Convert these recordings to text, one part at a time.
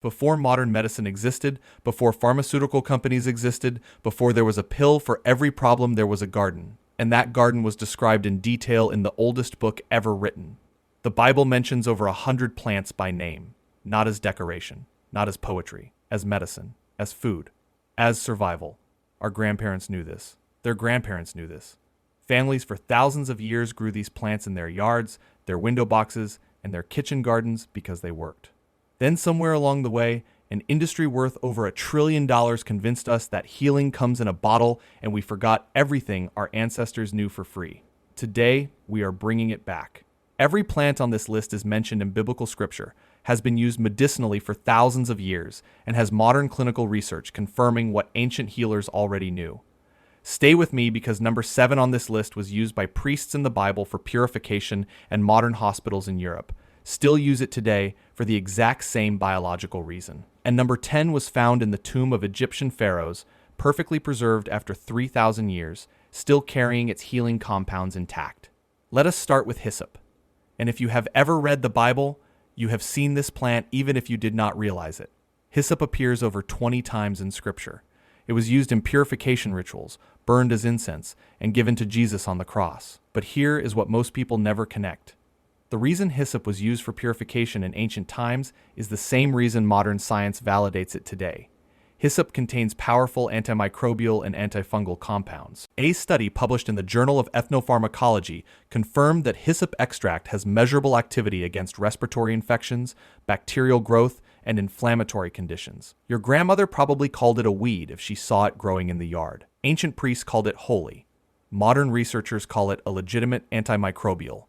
Before modern medicine existed, before pharmaceutical companies existed, before there was a pill for every problem, there was a garden. And that garden was described in detail in the oldest book ever written. The Bible mentions over 100 plants by name, not as decoration, not as poetry, as medicine, as food, as survival. Our grandparents knew this. Their grandparents knew this. Families for thousands of years grew these plants in their yards, their window boxes, and their kitchen gardens because they worked. Then somewhere along the way, an industry worth over $1 trillion convinced us that healing comes in a bottle, and we forgot everything our ancestors knew for free. Today, we are bringing it back. Every plant on this list is mentioned in biblical scripture, has been used medicinally for thousands of years, and has modern clinical research confirming what ancient healers already knew. Stay with me because number 7 on this list was used by priests in the Bible for purification, and modern hospitals in Europe still use it today for the exact same biological reason. And number 10 was found in the tomb of Egyptian pharaohs, perfectly preserved after 3,000 years, still carrying its healing compounds intact. Let us start with hyssop. And if you have ever read the Bible, you have seen this plant even if you did not realize it. Hyssop appears over 20 times in Scripture. It was used in purification rituals, burned as incense, and given to Jesus on the cross. But here is what most people never connect. The reason hyssop was used for purification in ancient times is the same reason modern science validates it today. Hyssop contains powerful antimicrobial and antifungal compounds. A study published in the Journal of Ethnopharmacology confirmed that hyssop extract has measurable activity against respiratory infections, bacterial growth, and inflammatory conditions. Your grandmother probably called it a weed if she saw it growing in the yard. Ancient priests called it holy. Modern researchers call it a legitimate antimicrobial.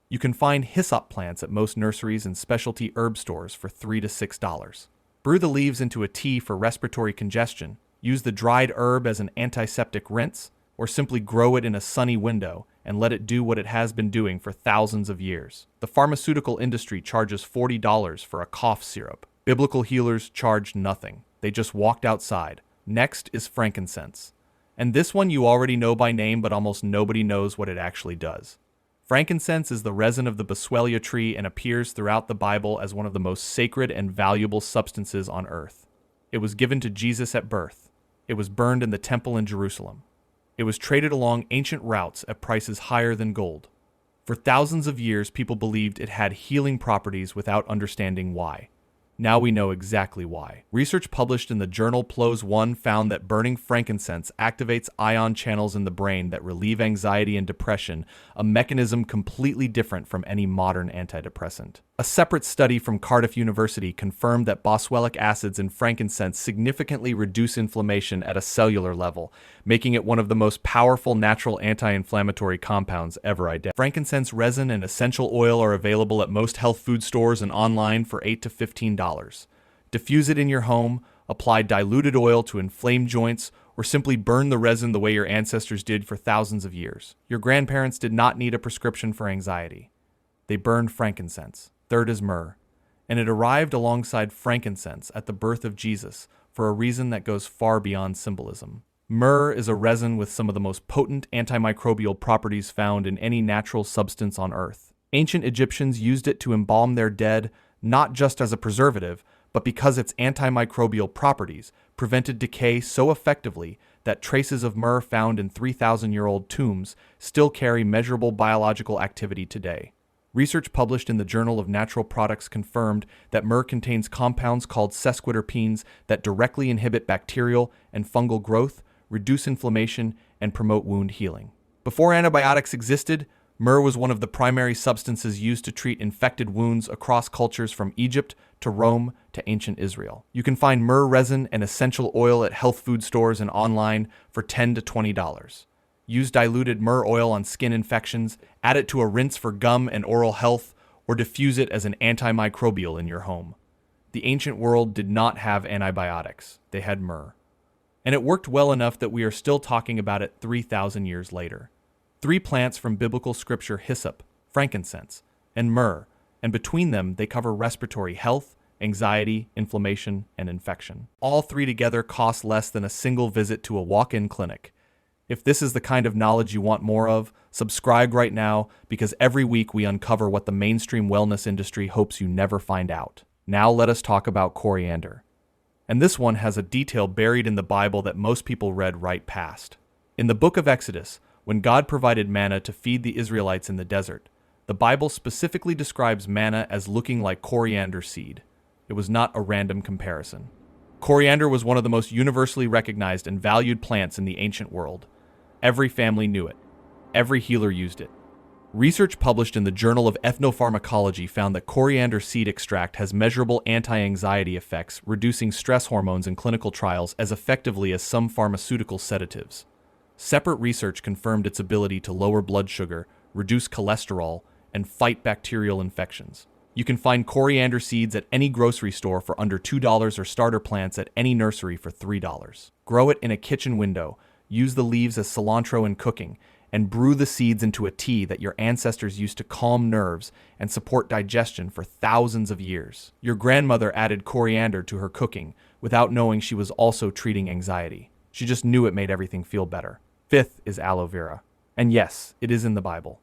You can find hyssop plants at most nurseries and specialty herb stores for $3 to $6. Brew the leaves into a tea for respiratory congestion, use the dried herb as an antiseptic rinse, or simply grow it in a sunny window and let it do what it has been doing for thousands of years. The pharmaceutical industry charges $40 for a cough syrup. Biblical healers charged nothing. They just walked outside. Next is frankincense. And this one you already know by name, but almost nobody knows what it actually does. Frankincense is the resin of the boswellia tree and appears throughout the Bible as one of the most sacred and valuable substances on earth. It was given to Jesus at birth. It was burned in the temple in Jerusalem. It was traded along ancient routes at prices higher than gold. For thousands of years, people believed it had healing properties without understanding why. Now we know exactly why. Research published in the journal PLOS One found that burning frankincense activates ion channels in the brain that relieve anxiety and depression, a mechanism completely different from any modern antidepressant. A separate study from Cardiff University confirmed that boswellic acids in frankincense significantly reduce inflammation at a cellular level, making it one of the most powerful natural anti-inflammatory compounds ever identified. Frankincense resin and essential oil are available at most health food stores and online for $8 to $15. Diffuse it in your home, apply diluted oil to inflamed joints, or simply burn the resin the way your ancestors did for thousands of years. Your grandparents did not need a prescription for anxiety. They burned frankincense. Third is myrrh, and it arrived alongside frankincense at the birth of Jesus for a reason that goes far beyond symbolism. Myrrh is a resin with some of the most potent antimicrobial properties found in any natural substance on Earth. Ancient Egyptians used it to embalm their dead, not just as a preservative, but because its antimicrobial properties prevented decay so effectively that traces of myrrh found in 3,000-year-old tombs still carry measurable biological activity today. Research published in the Journal of Natural Products confirmed that myrrh contains compounds called sesquiterpenes that directly inhibit bacterial and fungal growth, reduce inflammation, and promote wound healing. Before antibiotics existed, myrrh was one of the primary substances used to treat infected wounds across cultures from Egypt to Rome to ancient Israel. You can find myrrh resin and essential oil at health food stores and online for $10 to $20. Use diluted myrrh oil on skin infections, add it to a rinse for gum and oral health, or diffuse it as an antimicrobial in your home. The ancient world did not have antibiotics. They had myrrh. And it worked well enough that we are still talking about it 3,000 years later. 3 plants from biblical scripture: hyssop, frankincense, and myrrh, and between them they cover respiratory health, anxiety, inflammation, and infection. All 3 together cost less than a single visit to a walk-in clinic. If this is the kind of knowledge you want more of, subscribe right now, because every week we uncover what the mainstream wellness industry hopes you never find out. Now let us talk about coriander. And this one has a detail buried in the Bible that most people read right past. In the book of Exodus, when God provided manna to feed the Israelites in the desert, the Bible specifically describes manna as looking like coriander seed. It was not a random comparison. Coriander was one of the most universally recognized and valued plants in the ancient world. Every family knew it. Every healer used it. Research published in the Journal of Ethnopharmacology found that coriander seed extract has measurable anti-anxiety effects, reducing stress hormones in clinical trials as effectively as some pharmaceutical sedatives. Separate research confirmed its ability to lower blood sugar, reduce cholesterol, and fight bacterial infections. You can find coriander seeds at any grocery store for under $2 or starter plants at any nursery for $3. Grow it in a kitchen window, use the leaves as cilantro in cooking, and brew the seeds into a tea that your ancestors used to calm nerves and support digestion for thousands of years. Your grandmother added coriander to her cooking without knowing she was also treating anxiety. She just knew it made everything feel better. Fifth is aloe vera. And yes, it is in the Bible.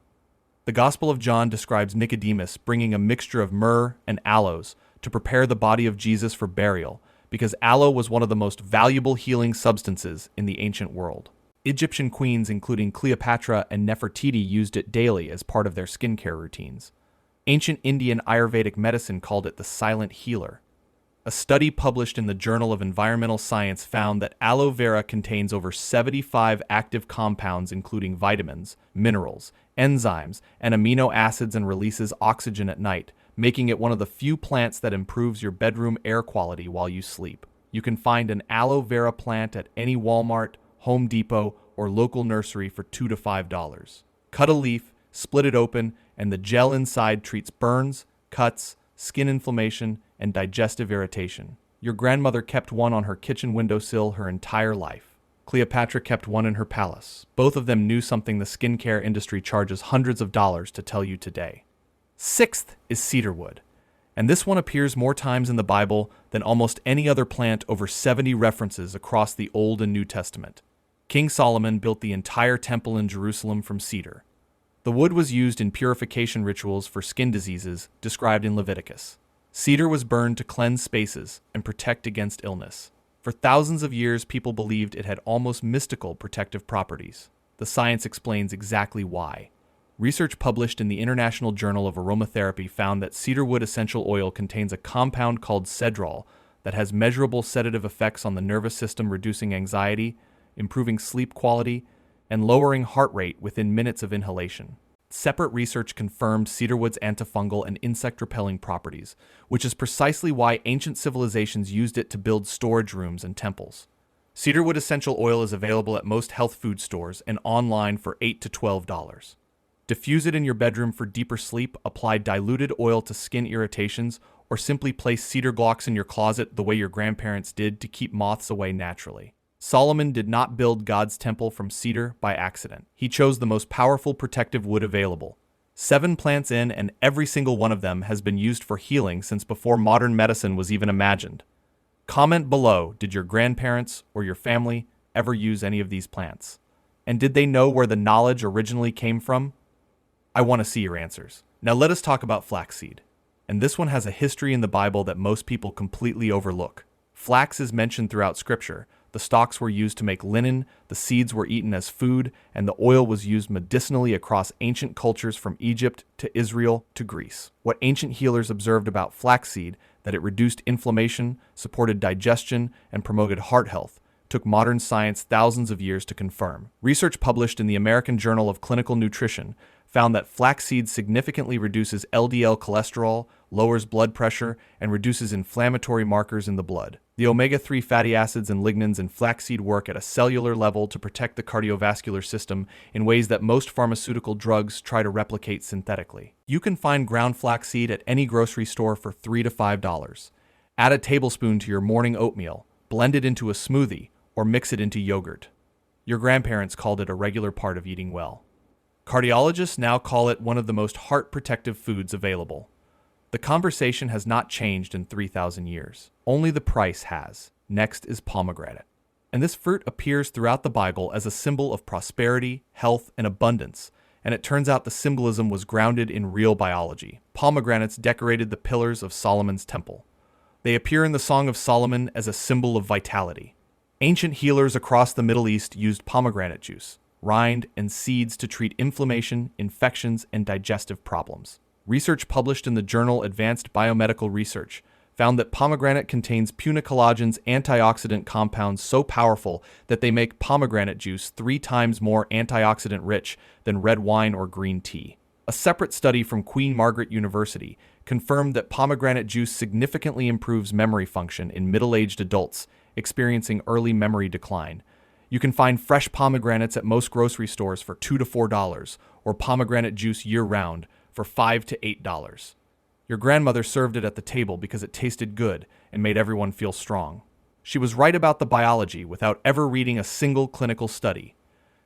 The Gospel of John describes Nicodemus bringing a mixture of myrrh and aloes to prepare the body of Jesus for burial, because aloe was one of the most valuable healing substances in the ancient world. Egyptian queens, including Cleopatra and Nefertiti, used it daily as part of their skincare routines. Ancient Indian Ayurvedic medicine called it the silent healer. A study published in the Journal of Environmental Science found that aloe vera contains over 75 active compounds, including vitamins, minerals, enzymes, and amino acids, and releases oxygen at night, making it one of the few plants that improves your bedroom air quality while you sleep. You can find an aloe vera plant at any Walmart, Home Depot, or local nursery for $2 to $5. Cut a leaf, split it open, and the gel inside treats burns, cuts, skin inflammation, and digestive irritation. Your grandmother kept one on her kitchen windowsill her entire life. Cleopatra kept one in her palace. Both of them knew something the skincare industry charges hundreds of dollars to tell you today. Sixth is cedarwood. And this one appears more times in the Bible than almost any other plant, over 70 references across the Old and New Testament. King Solomon built the entire temple in Jerusalem from cedar. The wood was used in purification rituals for skin diseases described in Leviticus. Cedar was burned to cleanse spaces and protect against illness. For thousands of years, people believed it had almost mystical protective properties. The science explains exactly why. Research published in the International Journal of Aromatherapy found that cedarwood essential oil contains a compound called cedrol that has measurable sedative effects on the nervous system, reducing anxiety, improving sleep quality, and lowering heart rate within minutes of inhalation. Separate research confirmed cedarwood's antifungal and insect-repelling properties, which is precisely why ancient civilizations used it to build storage rooms and temples. Cedarwood essential oil is available at most health food stores and online for $8 to $12. Diffuse it in your bedroom for deeper sleep, apply diluted oil to skin irritations, or simply place cedar blocks in your closet the way your grandparents did to keep moths away naturally. Solomon did not build God's temple from cedar by accident. He chose the most powerful protective wood available. 7 plants in, and every single one of them has been used for healing since before modern medicine was even imagined. Comment below, did your grandparents or your family ever use any of these plants? And did they know where the knowledge originally came from? I want to see your answers. Now let us talk about flaxseed. And this one has a history in the Bible that most people completely overlook. Flax is mentioned throughout Scripture. The stalks were used to make linen, the seeds were eaten as food, and the oil was used medicinally across ancient cultures from Egypt to Israel to Greece. What ancient healers observed about flaxseed, that it reduced inflammation, supported digestion, and promoted heart health, took modern science thousands of years to confirm. Research published in the American Journal of Clinical Nutrition found that flaxseed significantly reduces LDL cholesterol, lowers blood pressure, and reduces inflammatory markers in the blood. The omega-3 fatty acids and lignans in flaxseed work at a cellular level to protect the cardiovascular system in ways that most pharmaceutical drugs try to replicate synthetically. You can find ground flaxseed at any grocery store for $3 to $5. Add a tablespoon to your morning oatmeal, blend it into a smoothie, or mix it into yogurt. Your grandparents called it a regular part of eating well. Cardiologists now call it one of the most heart-protective foods available. The conversation has not changed in 3,000 years. Only the price has. Next is pomegranate. And this fruit appears throughout the Bible as a symbol of prosperity, health, and abundance, and it turns out the symbolism was grounded in real biology. Pomegranates decorated the pillars of Solomon's temple. They appear in the Song of Solomon as a symbol of vitality. Ancient healers across the Middle East used pomegranate juice, rind, and seeds to treat inflammation, infections, and digestive problems. Research published in the journal Advanced Biomedical Research found that pomegranate contains punicolagin's antioxidant compounds so powerful that they make pomegranate juice 3 times more antioxidant-rich than red wine or green tea. A separate study from Queen Margaret University confirmed that pomegranate juice significantly improves memory function in middle-aged adults experiencing early memory decline. You can find fresh pomegranates at most grocery stores for $2 to $4, or pomegranate juice year-round for $5 to $8. Your grandmother served it at the table because it tasted good and made everyone feel strong. She was right about the biology without ever reading a single clinical study.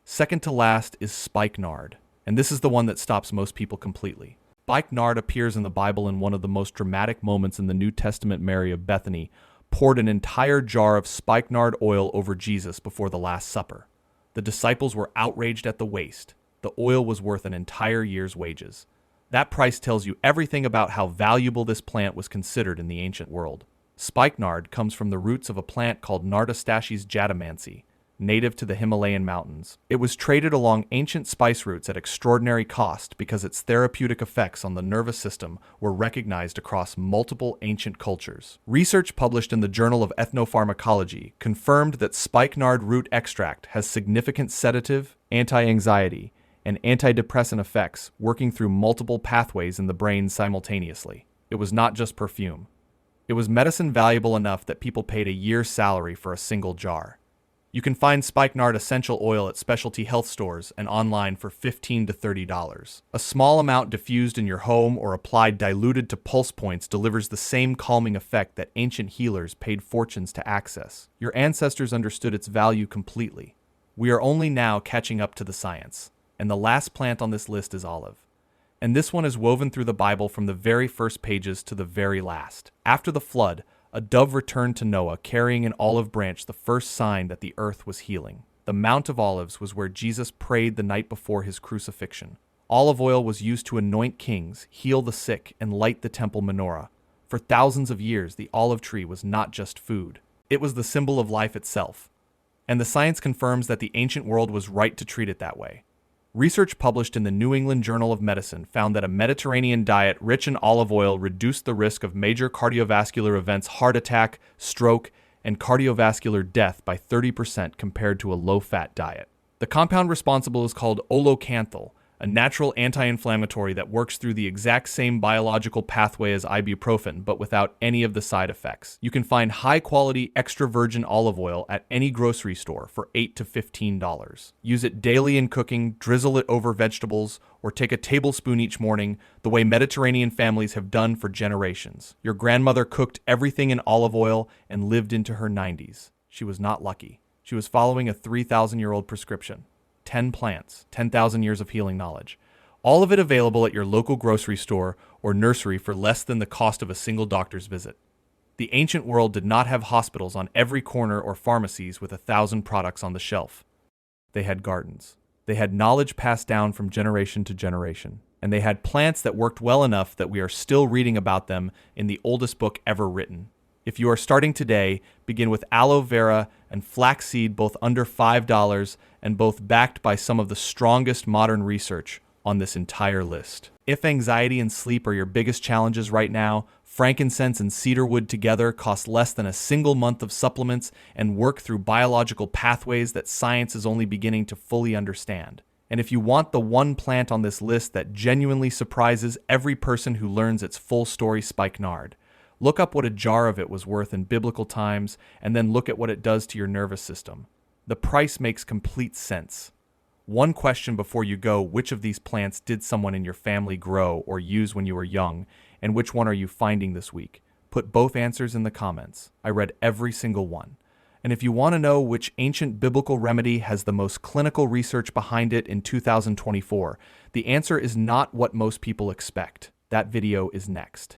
Second to last is spikenard, and this is the one that stops most people completely. Spikenard appears in the Bible in one of the most dramatic moments in the New Testament. Mary of Bethany poured an entire jar of spikenard oil over Jesus before the Last Supper. The disciples were outraged at the waste. The oil was worth an entire year's wages. That price tells you everything about how valuable this plant was considered in the ancient world. Spikenard comes from the roots of a plant called Nardostachys jatamansi, native to the Himalayan mountains. It was traded along ancient spice routes at extraordinary cost because its therapeutic effects on the nervous system were recognized across multiple ancient cultures. Research published in the Journal of Ethnopharmacology confirmed that spikenard root extract has significant sedative, anti-anxiety, and antidepressant effects working through multiple pathways in the brain simultaneously. It was not just perfume. It was medicine valuable enough that people paid a year's salary for a single jar. You can find spikenard essential oil at specialty health stores and online for $15 to $30. A small amount diffused in your home or applied diluted to pulse points delivers the same calming effect that ancient healers paid fortunes to access. Your ancestors understood its value completely. We are only now catching up to the science. And the last plant on this list is olive. And this one is woven through the Bible from the very first pages to the very last. After the flood, a dove returned to Noah carrying an olive branch, the first sign that the earth was healing. The Mount of Olives was where Jesus prayed the night before his crucifixion. Olive oil was used to anoint kings, heal the sick, and light the temple menorah. For thousands of years, the olive tree was not just food. It was the symbol of life itself. And the science confirms that the ancient world was right to treat it that way. Research published in the New England Journal of Medicine found that a Mediterranean diet rich in olive oil reduced the risk of major cardiovascular events, heart attack, stroke, and cardiovascular death by 30% compared to a low-fat diet. The compound responsible is called olocanthal, a natural anti-inflammatory that works through the exact same biological pathway as ibuprofen, but without any of the side effects. You can find high-quality extra virgin olive oil at any grocery store for $8 to $15. Use it daily in cooking, drizzle it over vegetables, or take a tablespoon each morning, the way Mediterranean families have done for generations. Your grandmother cooked everything in olive oil and lived into her 90s. She was not lucky. She was following a 3,000-year-old prescription. 10 plants, 10,000 years of healing knowledge. All of it available at your local grocery store or nursery for less than the cost of a single doctor's visit. The ancient world did not have hospitals on every corner or pharmacies with 1,000 products on the shelf. They had gardens. They had knowledge passed down from generation to generation. And they had plants that worked well enough that we are still reading about them in the oldest book ever written. If you are starting today, begin with aloe vera and flaxseed, both under $5 and both backed by some of the strongest modern research on this entire list. If anxiety and sleep are your biggest challenges right now, frankincense and cedarwood together cost less than a single month of supplements and work through biological pathways that science is only beginning to fully understand. And if you want the one plant on this list that genuinely surprises every person who learns its full story, spikenard, look up what a jar of it was worth in biblical times, and then look at what it does to your nervous system. The price makes complete sense. One question before you go: which of these plants did someone in your family grow or use when you were young, and which one are you finding this week? Put both answers in the comments. I read every single one. And if you want to know which ancient biblical remedy has the most clinical research behind it in 2024, the answer is not what most people expect. That video is next.